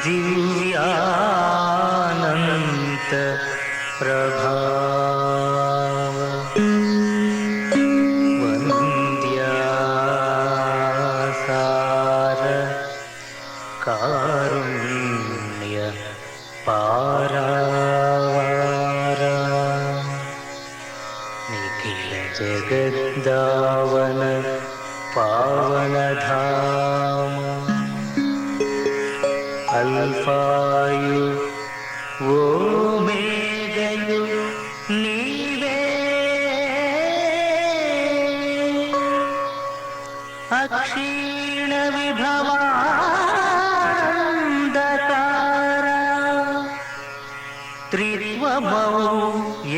दिव्यानन्त प्रभाव वन्द्यासार कारुण्य पारावार निखिल जगद्दावन पावनधाम अल्फायु ओमेगयु नीवे अक्षीण विभवान्धकार त्रित्वमौ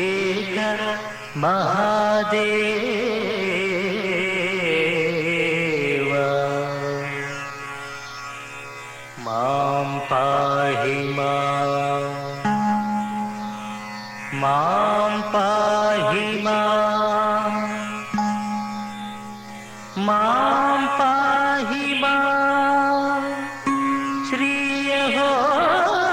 एक महादेव मां पाहि मां पाहि मां पाहि श्री यहोवा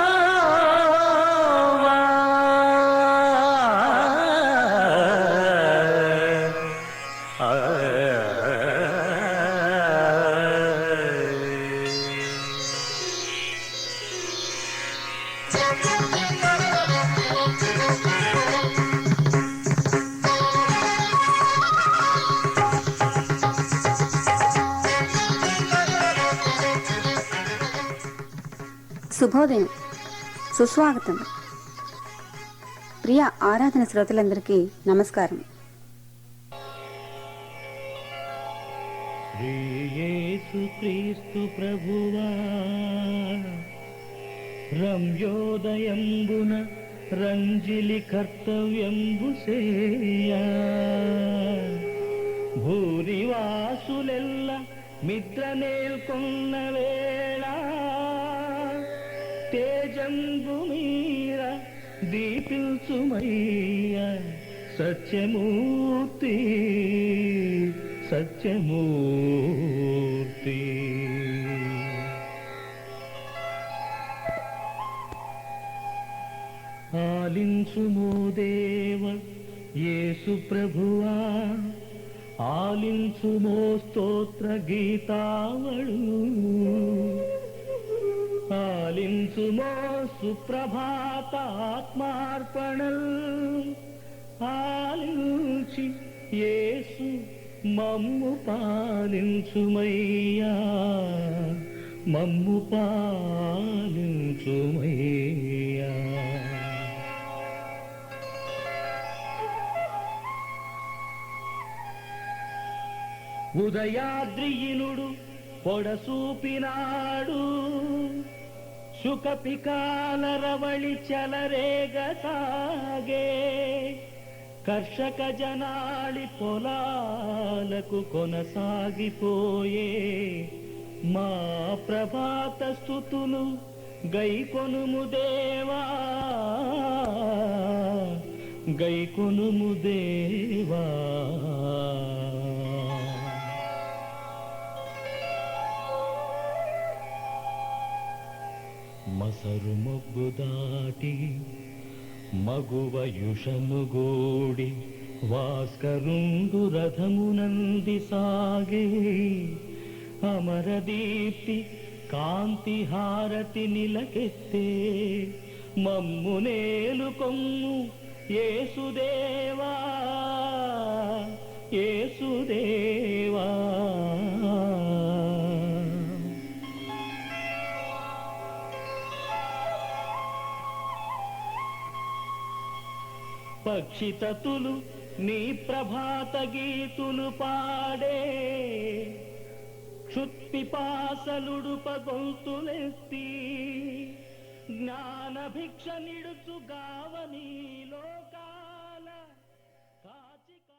శుభోదయం, సుస్వాగతం. ప్రియ ఆరాధన శ్రోతలందరికీ నమస్కారం. యేసుక్రీస్తు ప్రభువా రమ్యోదయంబున రంజిలి కర్తవ్యంబు సేయా భూరివాసులెల్ల మిత్ర నేల్కొన్న వేళ తేజంబు మీర దీపిల్చుమయ్య సత్యమూర్తి సత్యమూర్తి. ఆలించుమో దేవ యేసు ప్రభువా, ఆలించుమో స్తోత్ర గీతావళు, ఆలించుమో సుప్రభాతాత్మార్పణల్, ఆలించి యేసు మమ్ము పాలించుమయ్యా, మమ్ము పాలించుమయ్యా. ఉదయాద్రియినుడు పొడసూపినాడు, సుఖపికాల రవళి చలరేగసాగే, కర్షక జనాళి పొలాలకు కొనసాగిపోయే, మా ప్రభాత స్తుతులు గైకొనుము దేవా, గైకొనుము దేవా. మసరు మొగ్గు దాటి మగువయుషను గూడి, భాస్కరుండు రథమునంది సాగే, అమరదీప్తి కాంతి హారతి నిలకెత్తే, మమ్ము నేలుకొమ్ము యేసుదేవా, యేసుదేవా. పక్షితతులు నీ ప్రభాత గీతులు పాడే, క్షుత్పిపాసలుడుప గొంతులెత్తి, జ్ఞాన భిక్ష నిడుచు గావనీ లోకాల కాచిక.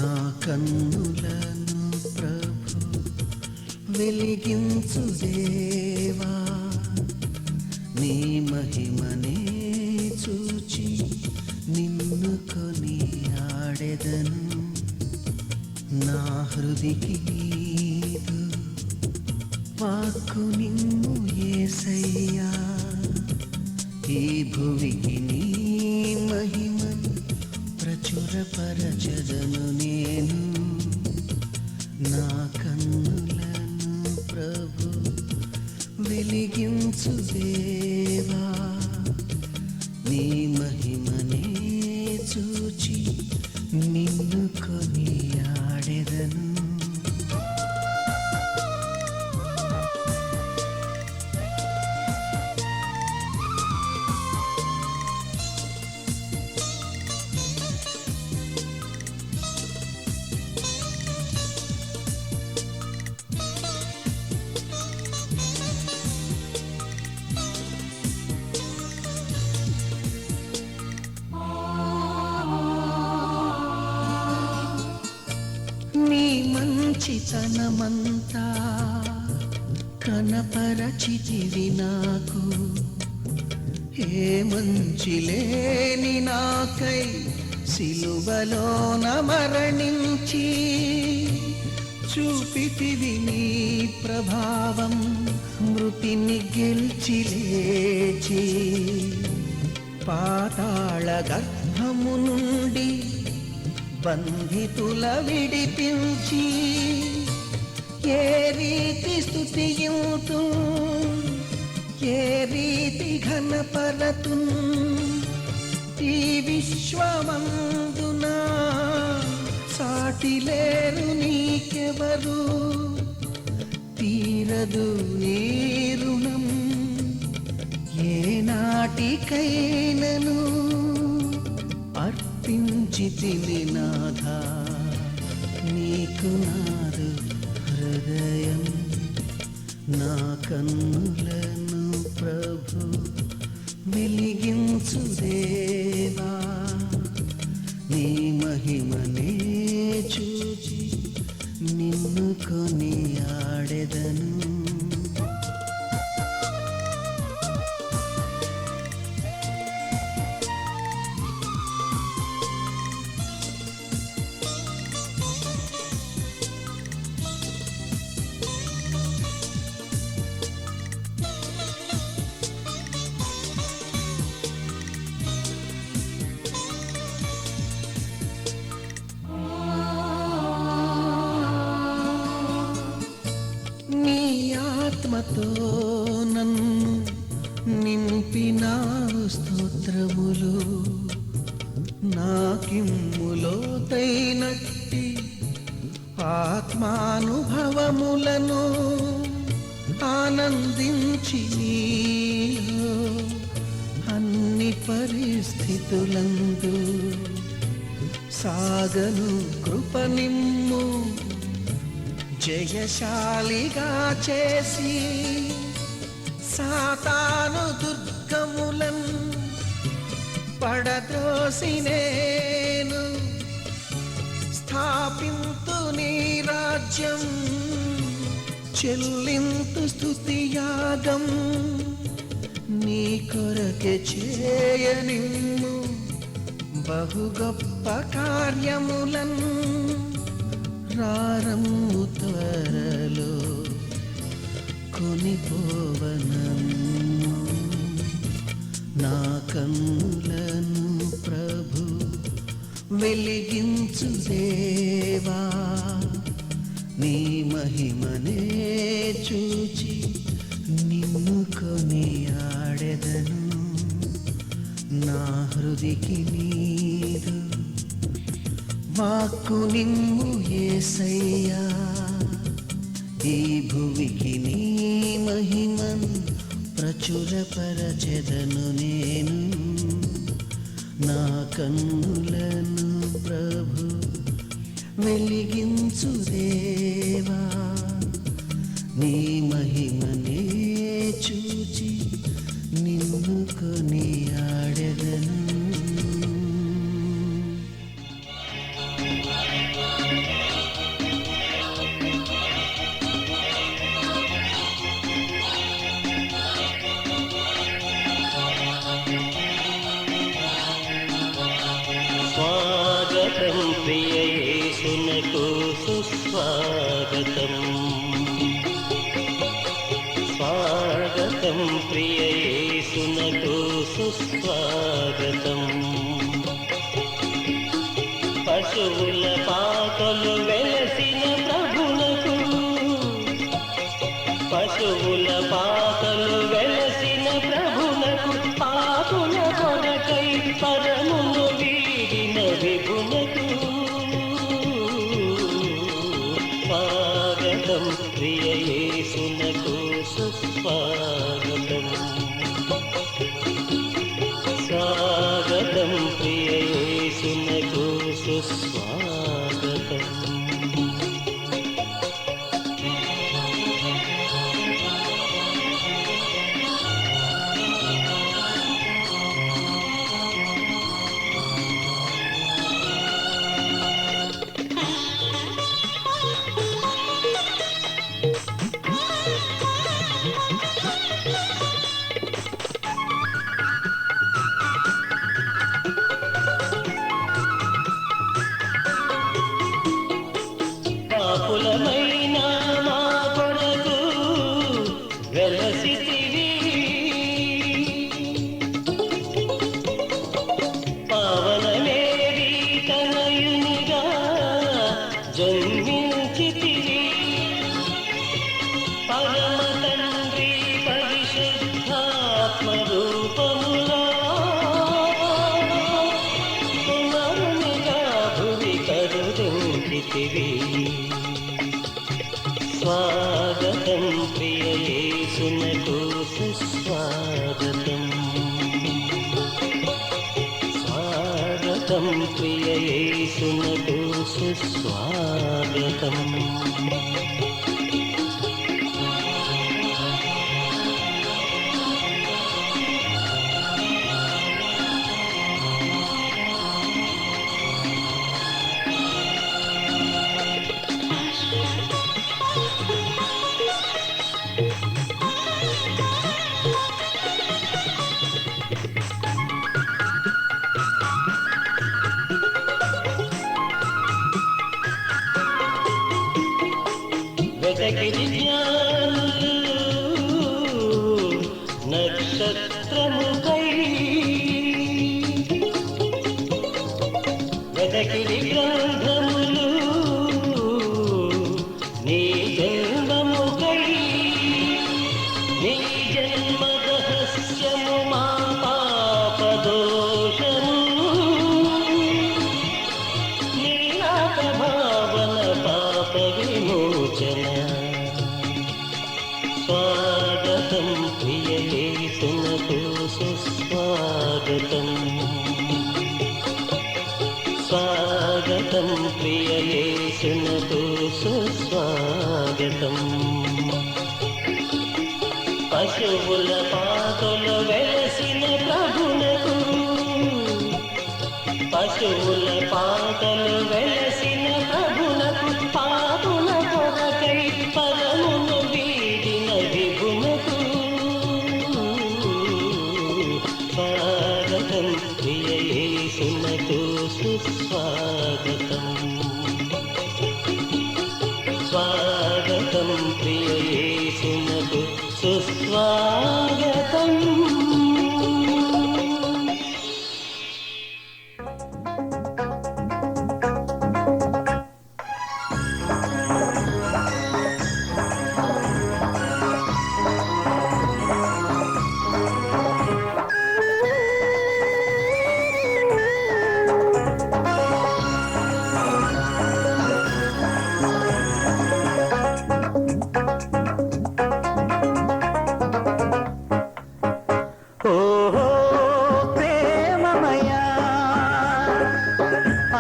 నా కన్నులను ప్రభు వెలిగించు దేవా, నీ మహిమనే చూచి నిన్ను కొని ఆడెదను. నా హృదికి నీదు వాక్కు నిన్ను యేసయ్యా, ఈ భువికి నీ మహిమను ప్రచురపరచదను నేను. నా కన్నులను ప్రభు వెలిగించు దేవా, నీ మహిమనే చూచి నిన్ను కొని ఆడెదను. నీ మంచితనమంతా కనపరచితివి నాకు, ఏ మంచి లేని నాకై సిలువలోన మరణించి చూపితివి నీ ప్రభావం, మృతిని గెలిచి లేచి పాతాళ గర్భము నుండి బంధితుల విడిపించి ఏ రీతి స్తుతియుతు, ఏ రీతి ఘనపరతు, ఈ విశ్వమందున సాటి లేరు నీకెవరు, తీరదు నీ రుణం ఏ నాటికైనను. అర్పించితిని నాథా నీకు నాదు హృదయం, నా కన్నులను ప్రభు వెలిగించు దేవా, నీ మహిమనే చూచి నిన్ను కొని ఆడెదను. ఆత్మతో నన్ను నింపినావు స్తోత్రములు, నాకిమ్ములోతైనట్టి ఆత్మానుభవములను ఆనందించి నీలో అన్ని పరిస్థితులందు సాగను కృపనిమ్ము, జయశాలిగా చేసి సాతాను దుర్గములన్ పడద్రోసి నేను స్థాపింతు నీ రాజ్యం, చెల్లింతు స్తుతియాగం నీ కొరకే చేయనిమ్ము, బహు గొప్ప కార్యములన్ రారమ్ము త్వరలో కొనిపోవనమ్ము. నా కన్నులను ప్రభు వెలిగించు దేవా, నీ మహిమనే చూచి నిన్ను కొని ఆడెదను. నా హృదికి నీదు వాక్కు నిమ్ము యేసయ్యా, ఈ భువికి నీ మహిమన్ ప్రచురపరచెదను నేను. నా కన్నులను ప్రభు వెలిగించు దేవా, నీ మహిమనే చూచి నిన్ను కొని ఆడెదను. ప్రియ యేసునకు సుస్వాగతం. స్వాగతం ప్రియ యేసునకు సుస్వాగతం. పశువుల పాకలు వెలసిన ప్రభునకు, పశువుల పాకలు వెలసిన ప్రభునకు, పాపుల కొరకై పరమును వీడిన విభునకు స్వాగతం ప్రియ యేసునకు సుస్వాగతం. స్వాగతం ప్రియ యేసునకు సుస్వాగతం. పాపులమైన మా కొరకు వెలసితివి, పావనమేరీ తనయునిగా జన్మించితివి. పరమ తండ్రి పరిశుద్ధాత్మ రూపములో కుమారునిగా భువి కరుదించితివి. స్వాగతం ప్రియ యేసునకు సుస్వాగతం. స్వాగతం ప్రియ యేసునకు సుస్వాగతం. వెదకిరి జ్ఞానులు నక్షత్రముకై, వెదకిరి గ్రంథములు నీ జన్మముకై. నీ జన్మ రహస్యము మా పాపదోషము, నీ భావన పాప విమోచన. స్వాగతం ప్రియ యేసునకు సుస్వాగతం. స్వాగతం ప్రియ యేసునకు సుస్వాగతం. పశువుల పాకలు వెలసిన ప్రభునకు, పశువుల పాకలు వెలసిన ప్రభునకు, పాపుల కొరకై పరమును వీడిన విభునకు స్వాగతం ప్రియ యేసునకు సుస్వాగతం. స్వాగతం ప్రియ యేసునకు సుస్వాగతం. ఓహో ప్రేమమయా,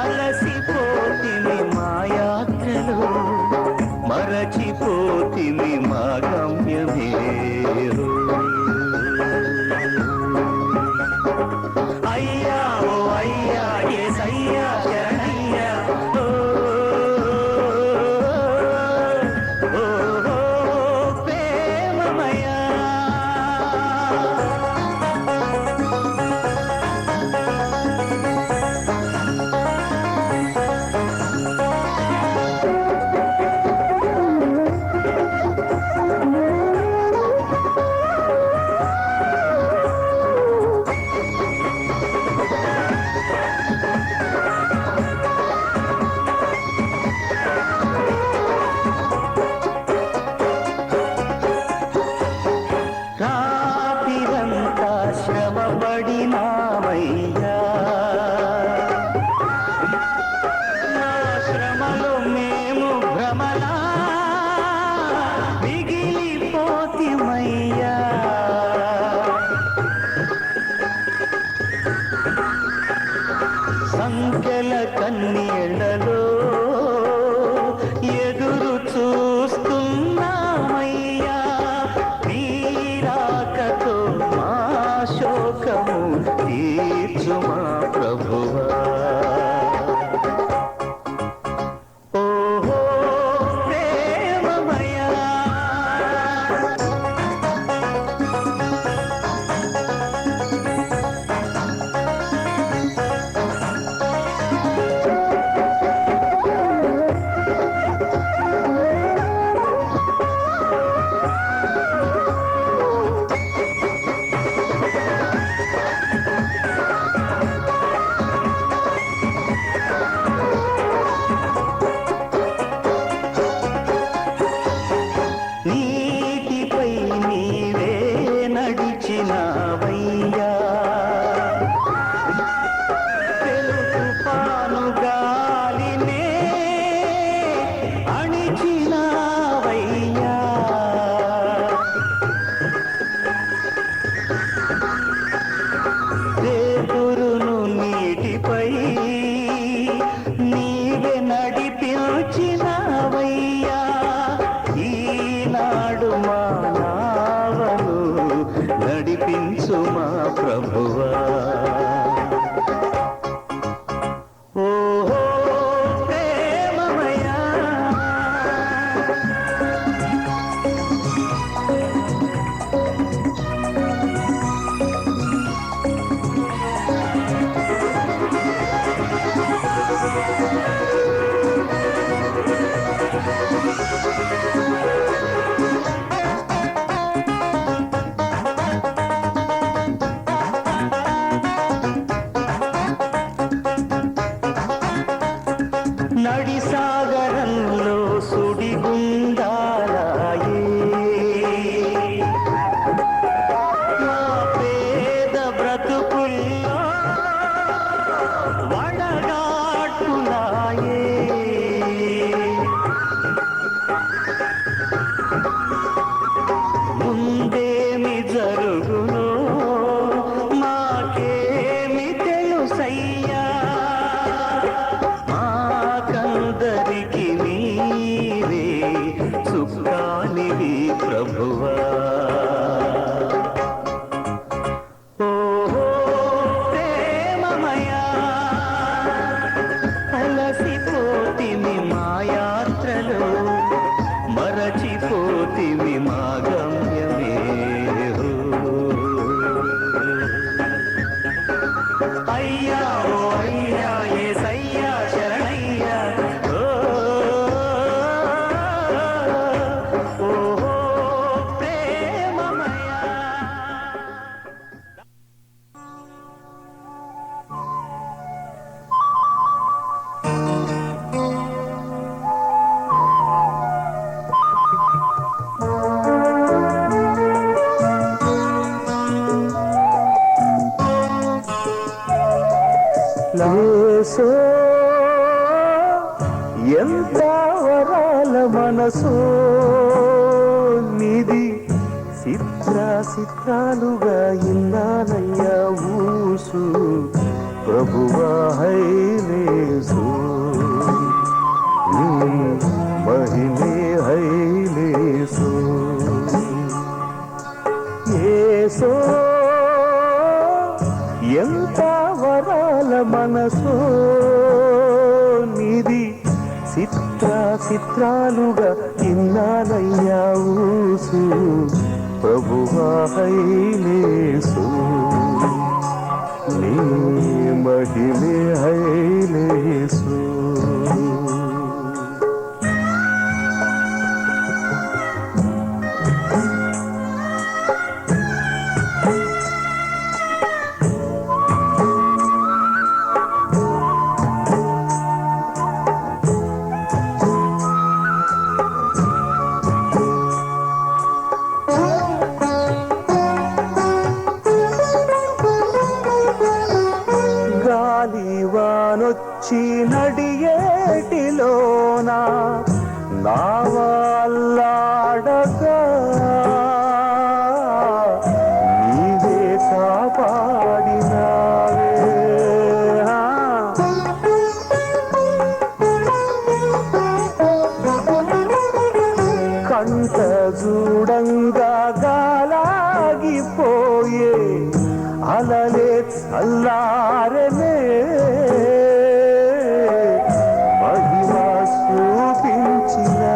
అలసిపోతిమి మా యాత్రలో, మరచిపోతిమి మా గమ్యమే. అయ్యా ఓ అయ్యా యేసయ్యా శరణయ్యా. ఓహో ప్రేమమయా, పోతిమయ్యా నా శ్రమలో మేము భ్రమలా మిగిలిపోతిమయ్యా సంఖ్యల కన్నీళ్లలో ఎదురు చూస్తున్నామయ్యా నీరాకతో మా శోకము తీర్చు మా ప్రభువా ఓహో ప్రేమమయా నీటిపై నీవే నడిచినవయ్యా తెలుగు పాను గాలినే అణిచినవయ్యా పేతురును నీటిపై నీవే నడిపించినవయ్యా ఈనాడు మా నావను నడిపించు మా ప్రభువా ఓహో ప్రేమమయా నడి సాగరంలో సుడిగుండాలాయే మా పేద బ్రతుకుల్లో వడగాటులాయే ముందేమి జరుగునో మాకేమి తెలుసయ్యా మాకందరికి నీవే సుఖానివి ప్రభువా ఓహో ప్రేమమయా అలసిపోతిమి మా యాత్రలో మరచిపోతిమి మా గమ్యమే అయ్యా ఓ అయ్యా యేసయ్యా శరణయ్యా ఓహో ప్రేమమయా యేసో ఎంత వరాల మనసో నిధి చిత్రాలుగా ఇన్నానయ్యా ఊసు ప్రభువా హైలేసు నీ మహిమే హైలేసు యేసో ఎంత వరాల మనసో నిధి చిత్రాలుగా ఇన్నానయ్యా ఊసు ప్రభువా హైలేసు నీ మహిమే హైలేసు నడిచి నడియేటిలోన నావల్లాడగా నీవే కాపాడినావే. కంట చూడంగా గాలాగిపోయే అలలే చల్లారనే మహిమ చూపించినావే.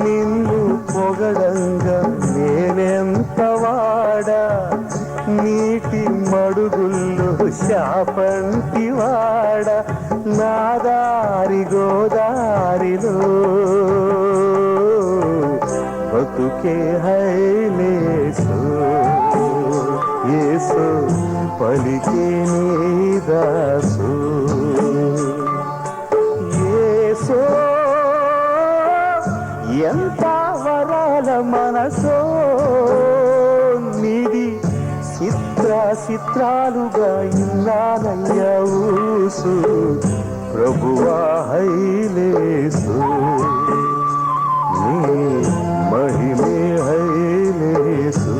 నిన్ను పొగడంగా నేనెంత వాడా, నీటి మడుగుల్లో శాపంటి వాడ, నా దారి గోదారిలో బతుకే హైలేసు యేసు పలికే నీదాసు. యేసో ఎంత వరాల మనసో నీది, చిత్ర చిత్రాలుగా ఇన్నానయ్యా ఊసు ప్రభువా హైలేసు. నీ మహిమే హైలేసు.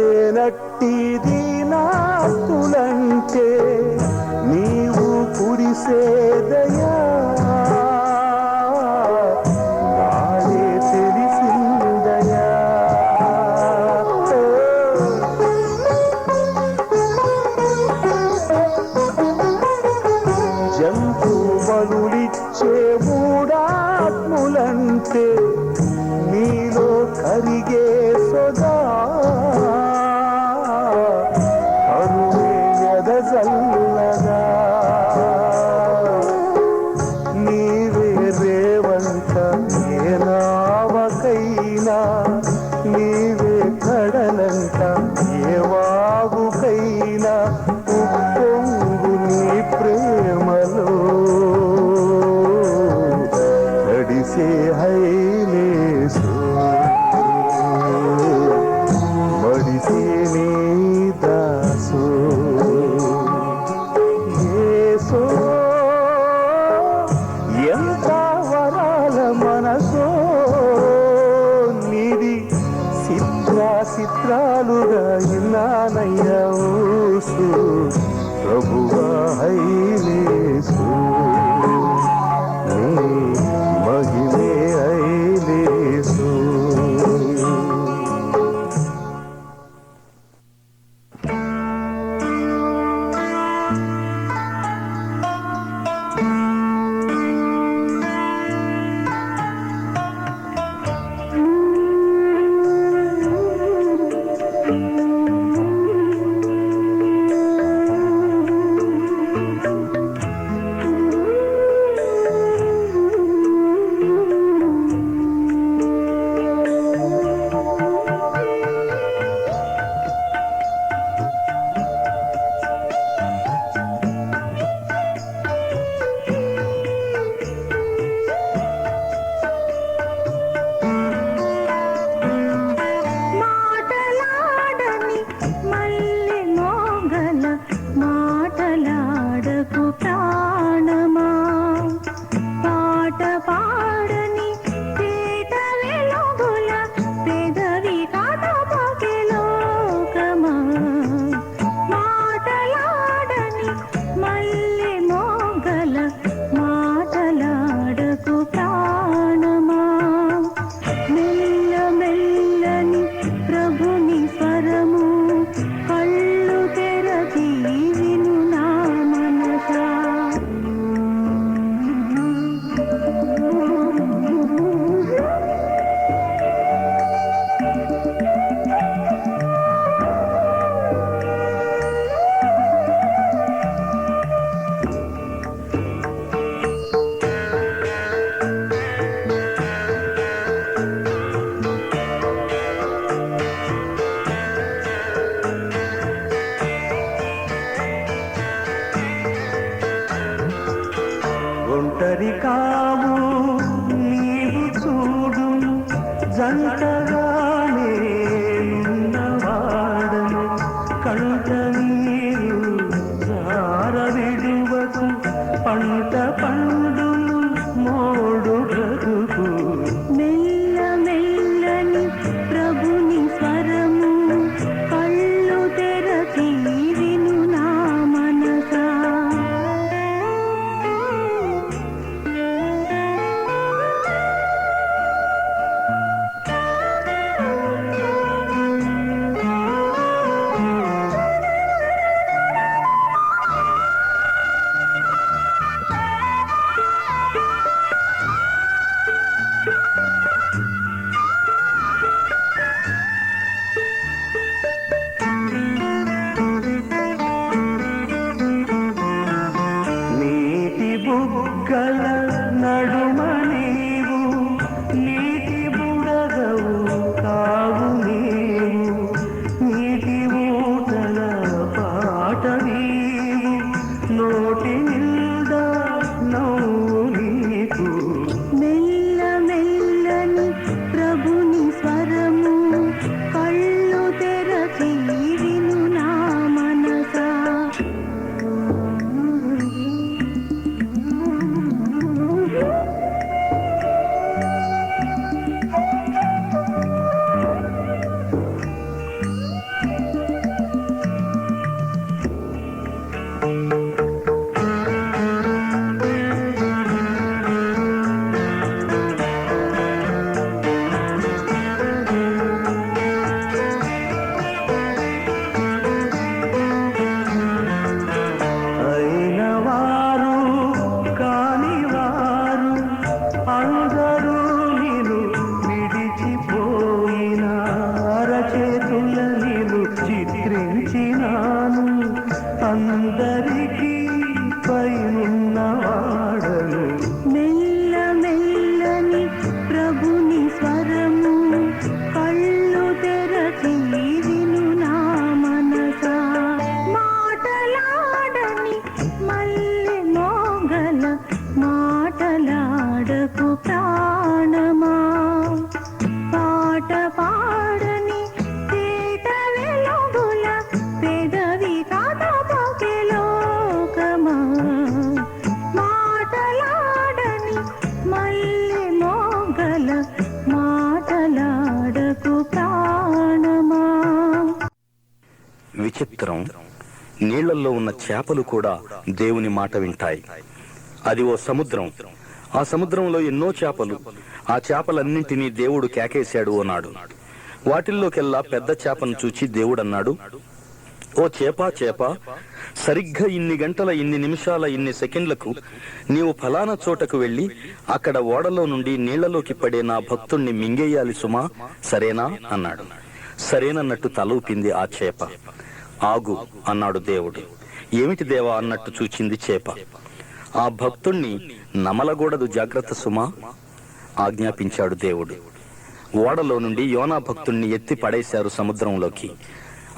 దిక్కులేనట్టిది నాకులంటే నీవు కురిసేదయా, నాడే తెలిసిందయా. జంతు బలులిచ్చే మూడాత్ములంటే నీలో కరిగే సొదా, కరువే ఎదజల్లగా. నీవే రేవంట ఏ నావకైనా, నీవే కడలంట ఏ వాగుకైనా, ఉప్పొంగు నీ ప్రేమలో తడిసే హైలేసు మడిసే నీ దాసు. యేసో ఎంత వరాల మనసో నీది, చిత్ర చిత్రాలుగా ఇన్నానయ్యా ఊసు ప్రభువా హైలేసు. నీ మహిమే హైలేసు. ఒంటరి కావు నీవు చూడు జంటగానే ఉన్నవాడను కంట నీరు జార విడువకు పంట పండును మోడు బ్రతుకు మెల్ల మెల్లని ప్రభుని స్వరము కళ్ళు తెరచి విను నా మనసా నీటి బుగ్గల నడుమ నీవు నీటి బుడగవు కావు నీవు నీటి ఊటల పాట నీవు నోటి నిండా నవ్వు నీకు మెల్ల మెల్లని ప్రభుని స్వరము కళ్ళు తెరచి విను నా మనసా అయిన వారు కాని వారు అందరూ నిన్ను విడిచిపోయిన అరచేతుల నిన్ను చిత్రించినాను అందరికీ పైనున్నవాడను మెల్ల మెల్లని ప్రభుని స్వరము కళ్ళు తెరచి విను నా మనసా మాటలాడని మల్లె మోగల మాటలాడకు ప్రాణమా పాట పాడని తేట వెలుగుల పెదవి కాదపకే లోకమా మాటలాడని మల్లె మోగల మాటలాడకు ప్రాణమా విచిత్రం, నీళ్లల్లో ఉన్న చేపలు కూడా దేవుని మాట వింటాయి. అది ఓ సముద్రం. ఆ సముద్రంలో ఎన్నో చేపలు. ఆ చేపలన్నింటినీ దేవుడు కేకేశాడు అన్నాడు. వాటిల్లోకెల్లా పెద్ద చేపను చూచి దేవుడన్నాడు, ఓ చేపా చేప, సరిగ్గా ఇన్ని గంటల ఇన్ని నిమిషాల ఇన్ని సెకండ్లకు నీవు ఫలానా చోటకు వెళ్లి అక్కడ ఓడలో నుండి నీళ్లలోకి పడే నా భక్తుణ్ణి మింగేయాలి సుమా, సరేనా అన్నాడు. సరేనన్నట్టు తల ఊపింది ఆ చేప. ఆగు అన్నాడు దేవుడు. ఏమిటి దేవా అన్నట్టు చూచింది చేప. ఆ భక్తుణ్ణి నమలగూడదు, జాగ్రత్త సుమా ఆజ్ఞాపించాడు దేవుడు. ఓడలో నుండి యోనా భక్తుణ్ణి ఎత్తి పడేశారు సముద్రంలోకి.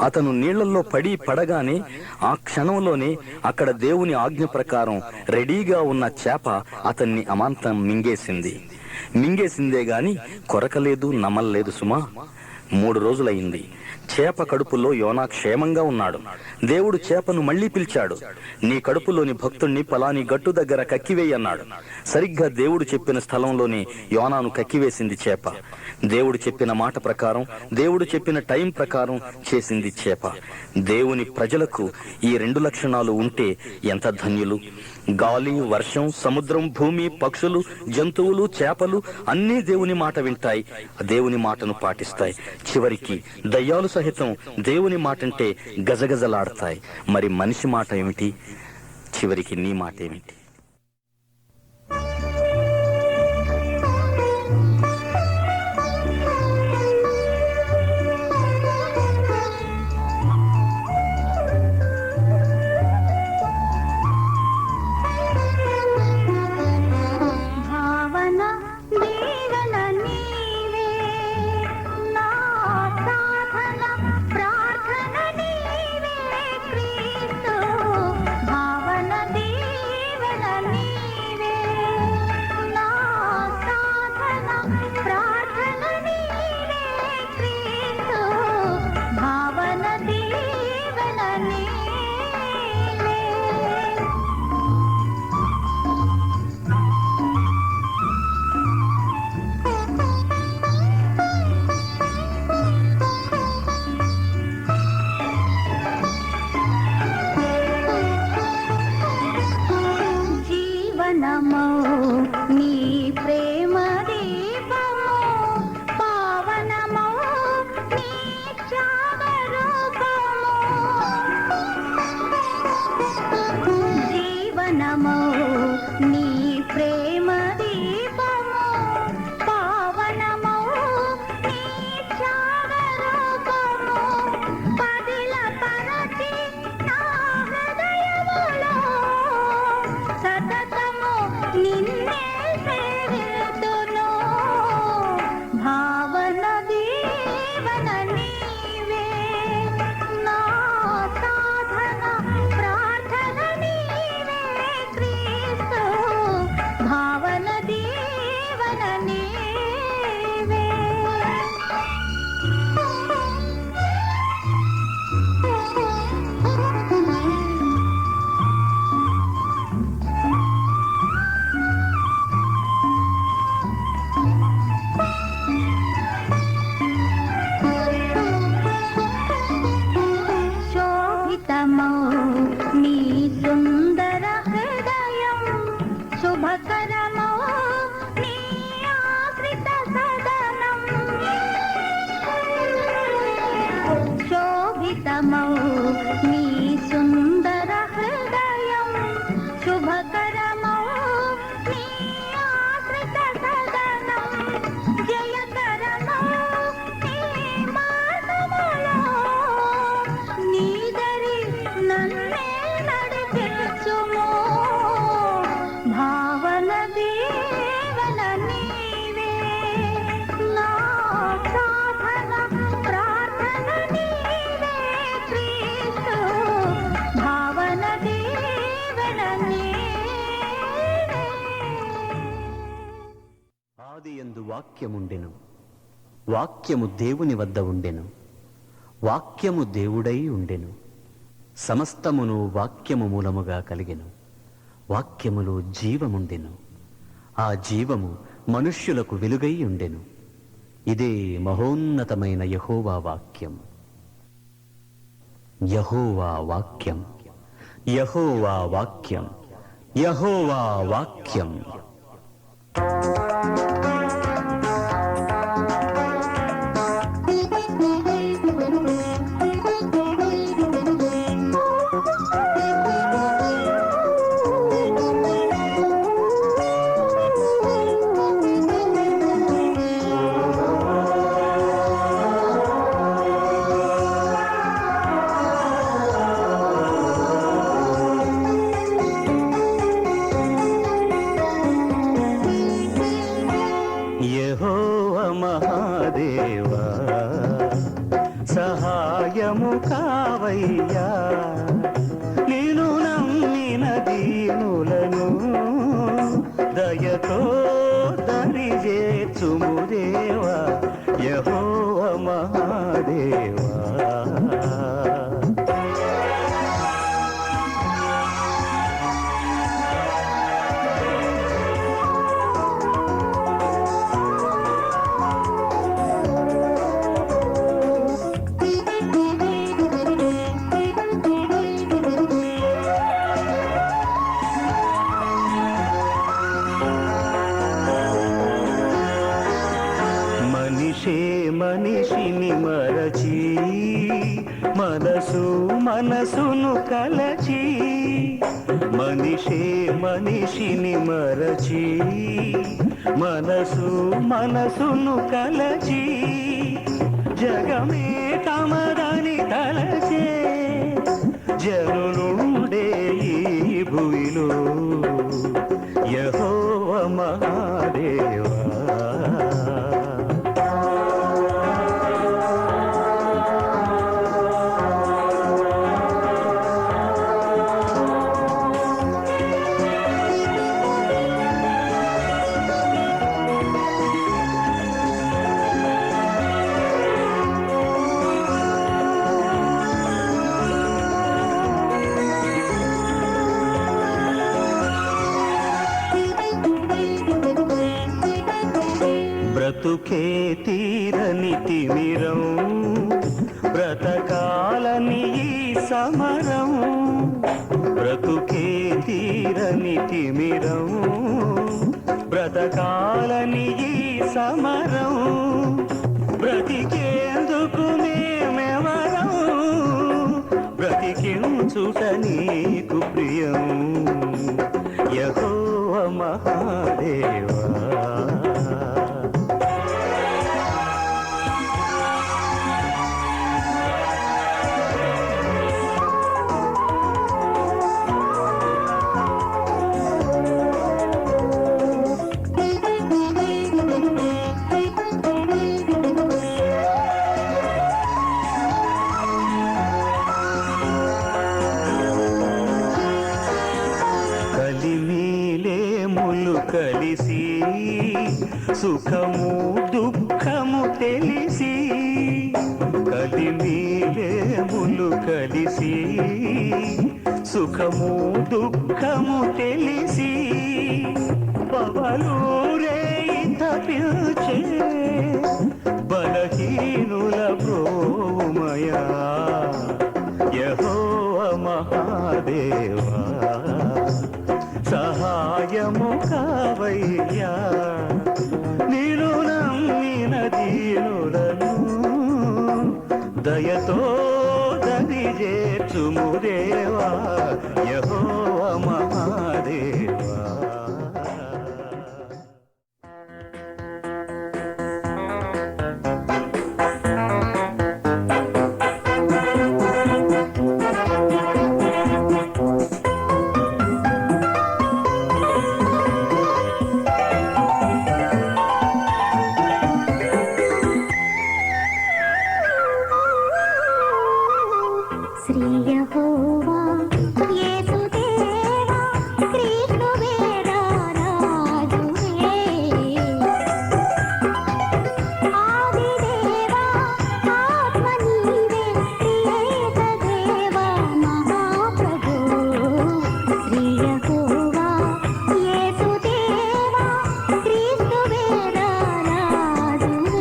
అతను నీళ్లలో పడగానే ఆ క్షణంలోనే అక్కడ దేవుని ఆజ్ఞ ప్రకారం రెడీగా ఉన్న చేప అతన్ని అమాంతం మింగేసిందే గాని కొరకలేదు, నమల్లేదు సుమా. 3 రోజులైంది. చేప కడుపులో యోనా క్షేమంగా ఉన్నాడు. దేవుడు చేపను మళ్లీ పిలిచాడు. నీ కడుపులోని భక్తుణ్ణి పలాని గట్టు దగ్గర కక్కివేయన్నాడు. సరిగ్గా దేవుడు చెప్పిన స్థలంలోనే యోనాను కక్కివేసింది చేప. దేవుడు చెప్పిన మాట ప్రకారం, దేవుడు చెప్పిన టైం ప్రకారం చేసింది చేప. దేవుని ప్రజలకు ఈ 2 లక్షణాలు ఉంటే ఎంత ధన్యులు. గాలి, వర్షం, సముద్రం, భూమి, పక్షులు, జంతువులు, చేపలు అన్నీ దేవుని మాట వింటాయి, దేవుని మాటను పాటిస్తాయి. చివరికి దయ్యాలు సహితం దేవుని మాటంటే గజగజలాడతాయి. మరి మనిషి మాట ఏమిటి? చివరికి నీ మాట ఏమిటి? భావన దీవెన శుభకరమౌ నీ సుందర హృదయం శుభకరమౌ నీ ఆశ్రిత సదనం శోభితమౌ నీ సుందర హృదయం శుభకరమౌ నీ ఆశ్రిత సదనం జయకరమౌ నీ మార్గములో నీదరి నన్నే నడిపించుము భావన దీవెన నీవే నా సాధన ప్రార్థన నీవే క్రీస్తు భావన దీవెన నీవే. ఆదియందు వాక్యముండెను, వాక్యము దేవుని వద్ద ఉండెను, వాక్యము దేవుడై ఉండెను. సమస్తమును వాక్యము మూలముగా కలిగెను, వాక్యములో జీవముండెను, ఆ జీవము మనుష్యులకు వెలుగై ఉండెను. ఇదే మహోన్నతమైన యెహోవా వాక్యం. యెహోవా వాక్యం, యెహోవా వాక్యం, యెహోవా వాక్యం. యెహోవా మహాదేవా సహాయము కావయ్యా నేను నమ్మిన దీనులను దయతో దరిచేర్చుము దేవా యెహోవా మహాదేవా. మనిషే మనిషిని మరచి మనసు మనసును కలచి మనిషే మనిషిని మరచి మనసు మనసును కలచి జగమే తమదని తలచే జనులుండే ఈ భూమిలో యెహోవా మహాదేవా. బ్రతుకే తీరని తిమిరం బ్రతకాలని ఈ సమరం బ్రతుకే తీరని తిమిరం బ్రతకాలని ఈ సమరం బ్రతికేందుకు మేమెవరం బ్రతికించుట నీకు ప్రియం యెహోవా మహాదేవా. కలిమిలేములు కలిసి సుఖము దుఃఖము తెలిసి కలిమిలేములు కలిసి సుఖము దుఃఖము తెలిసి పవలూరే తపిల్చే బలహీనుల ప్రోమయా యెహోవా మహాదేవా సహాయము కావయ్యా నీను నమ్మిన దీనులను దయతో దరి చేర్చుము దేవా యెహోవా మహాదేవా. శ్రీ యెహోవా యేసుదేవా క్రీస్తు వేదరాజువే ఆదిదేవా ఆత్మ నీవే త్రియేక దేవా మహాప్రభు శ్రీ యెహోవా యేసుదేవా క్రీస్తు వేదరాజువే.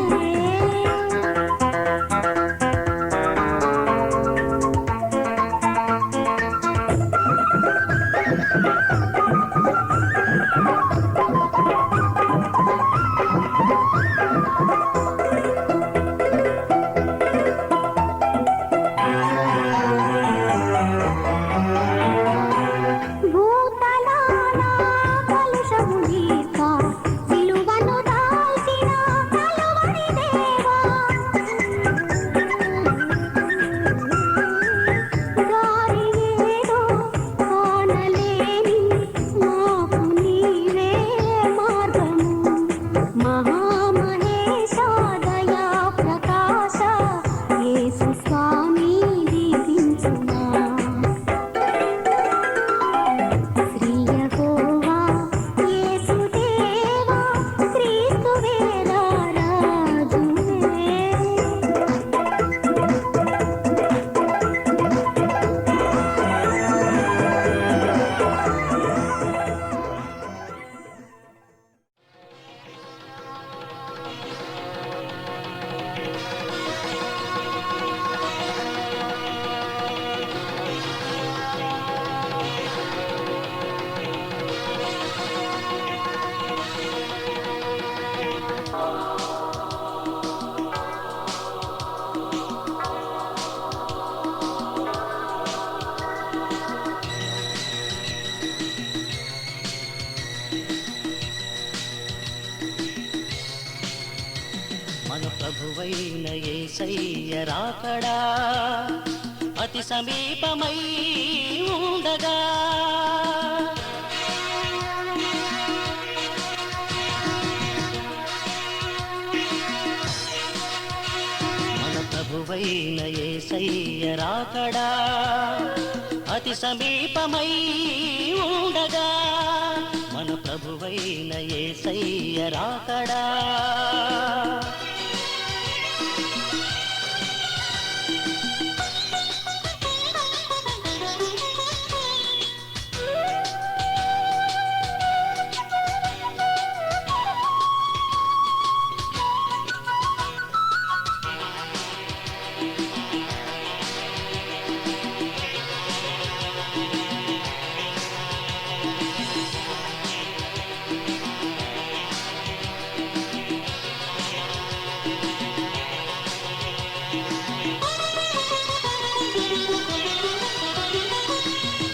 భూతలాన కలుషము నీక సిలువను దాల్చిన కలువరి దేవా దారి ఏదో కానలేని మాకు నీవే మార్గము మహామహేశ దయా ప్రకాశ యేసు స్వామి దీవించుమా. శ్రీ యెహోవా యేసుదేవా క్రీస్తు వేదరాజువే. మన ప్రభువైన యేసయ్య రాకడా అతి సమీపమై ఉండగా మన ప్రభువైన యేసయ్య రాకడా అతి సమీపమై ఉండగా మన ప్రభువైన యేసయ్య రాకడా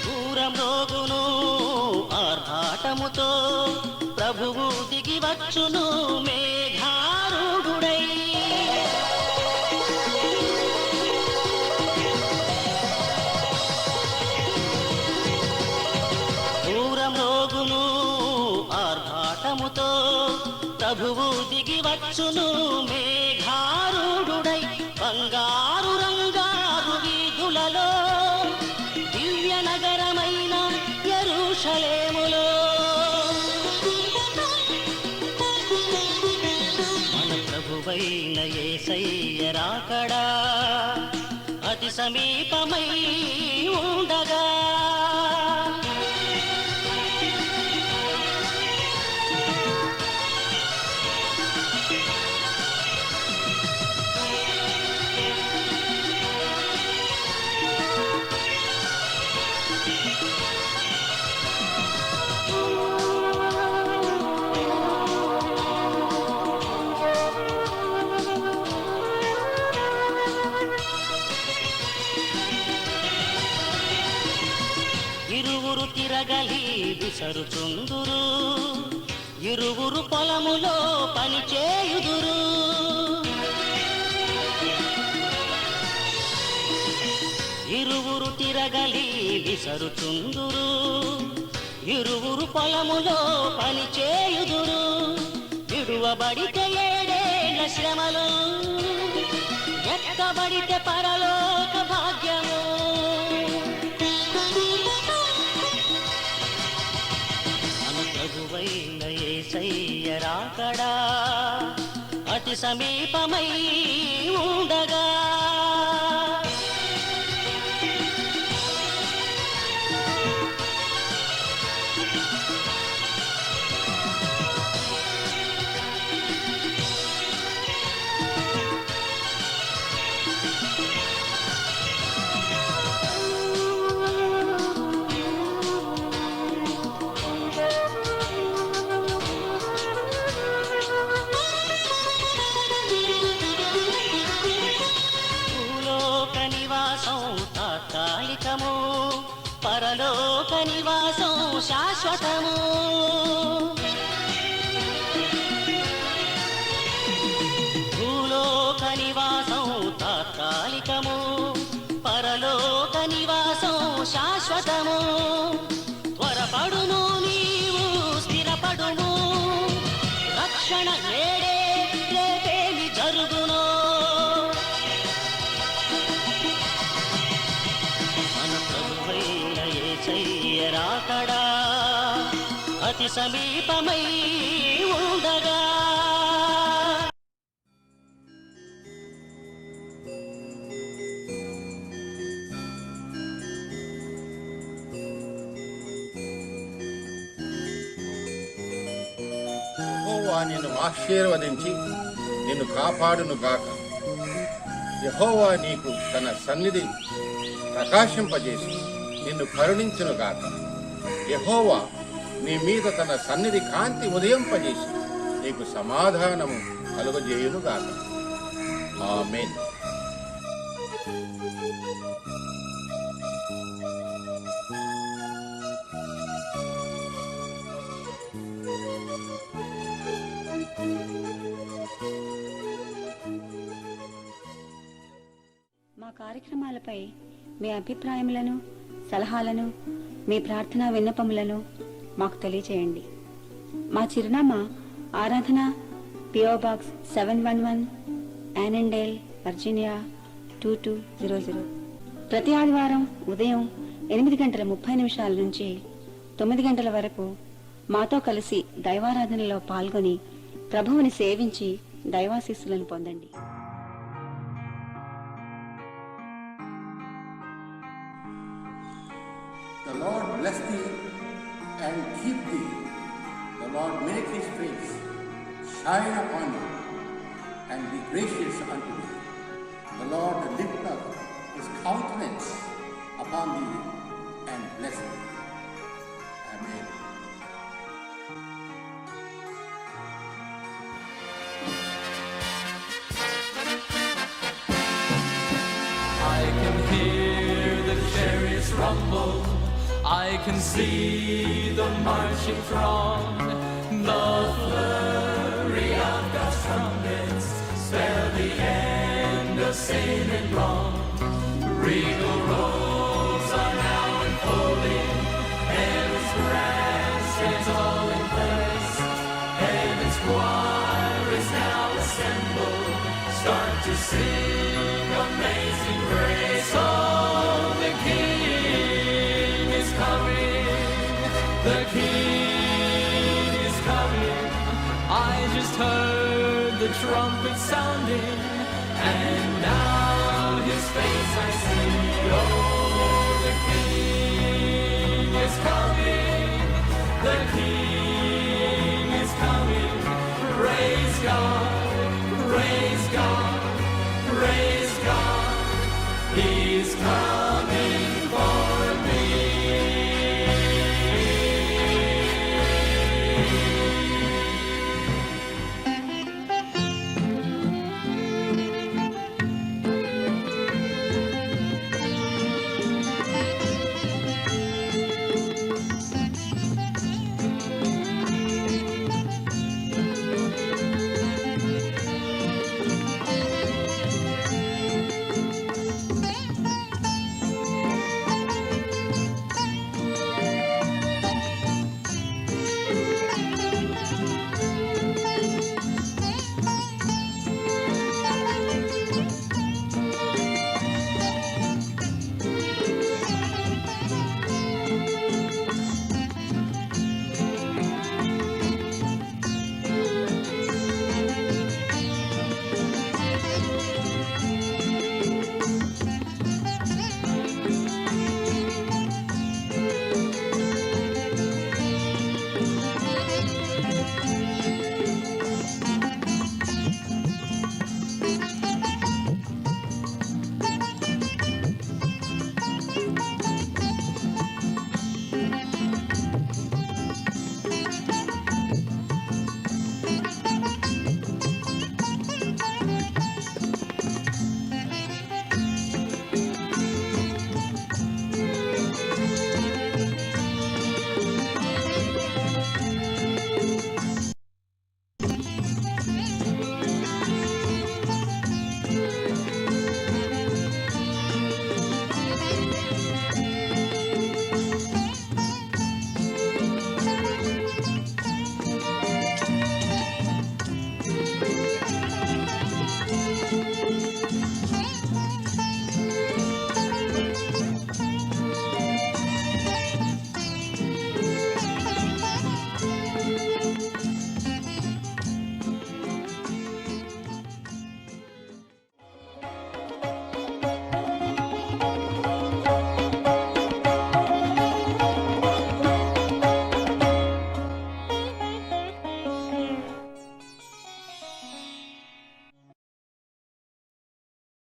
పూరమ్రోగును ఆర్భాటముతో ప్రభువు దిగి వచ్చును మేఘారూఢుడై పూరమ్రోగును ఆర్భాటముతో ప్రభువు దిగి వచ్చును మేఘారూఢుడై బంగారు రంగారు వీధులలో దివ్య నగరమైన యెరూషలేములో మన ప్రభువైన యేసయ్య రాకడా అతి సమీపమై ఉండగా ఇరువురు తిరగలి విసరుచుందురు, ఇరువురు పొలములో పని చేయుదురు. ఇరువురు తిరగలి విసరుచుందురు, ఇరువురు పొలములో పని చేయుదురు. విడువబడితే ఏడేళ్ల శ్రమలు, ఎక్కబడితే పరలోక భాగ్యము. ప్రభువైన యేసయ్య రాకడా అతి సమీపమై ఉండగా, తాత్కాలికము, పరలోక నివాసం శాశ్వతము. భూలోక నివాసం తాత్కాలికము, పరలోక నివాసం శాశ్వతము. త్వరపడును నీవు స్థిరపడును, రక్షణ ఏడే రేపేమి జరుగును. రాకడా అతి సమీపమై ఉండగా. యెహోవా నిన్ను ఆశీర్వదించి నిన్ను కాపాడును గాక. యెహోవా నీకు తన సన్నిధి ప్రకాశింపజేసి నిన్ను కరుణించును గాక. యెహోవా నీ మీద తన సన్నిధి కాంతి ఉదయింపజేసి నీకు సమాధానము కలుగజేయును గాక. ఆమేన్. మా కార్యక్రమాలపై మీ అభిప్రాయములను, సలహాలను, మీ ప్రార్థనా విన్నపములను మాకు తెలియచేయండి. మా చిరునామా ఆరాధన, PO Box 711, యానెండేల్, వర్జీనియా 2200. ప్రతి ఆదివారం ఉదయం 8:30 నుంచి 9 గంటల వరకు మాతో కలిసి దైవారాధనలో పాల్గొని ప్రభువుని సేవించి దైవాశీస్సులను పొందండి. The Lord bless thee and keep thee. The Lord make his face shine upon you and be gracious unto thee. The Lord lift up his countenance upon thee and bless thee. Amen. I can hear the chariots rumble, I can see the marching throng, the flurry of God's trumpets spell the end of sin and wrong. Regal robes are now unfolding, heaven's grass is all in place, heaven's choir is now assembled, start to sing amazing grace. Oh, the King is coming, the King is coming. I just heard the trumpet sounding, and now his face I see. Oh, the King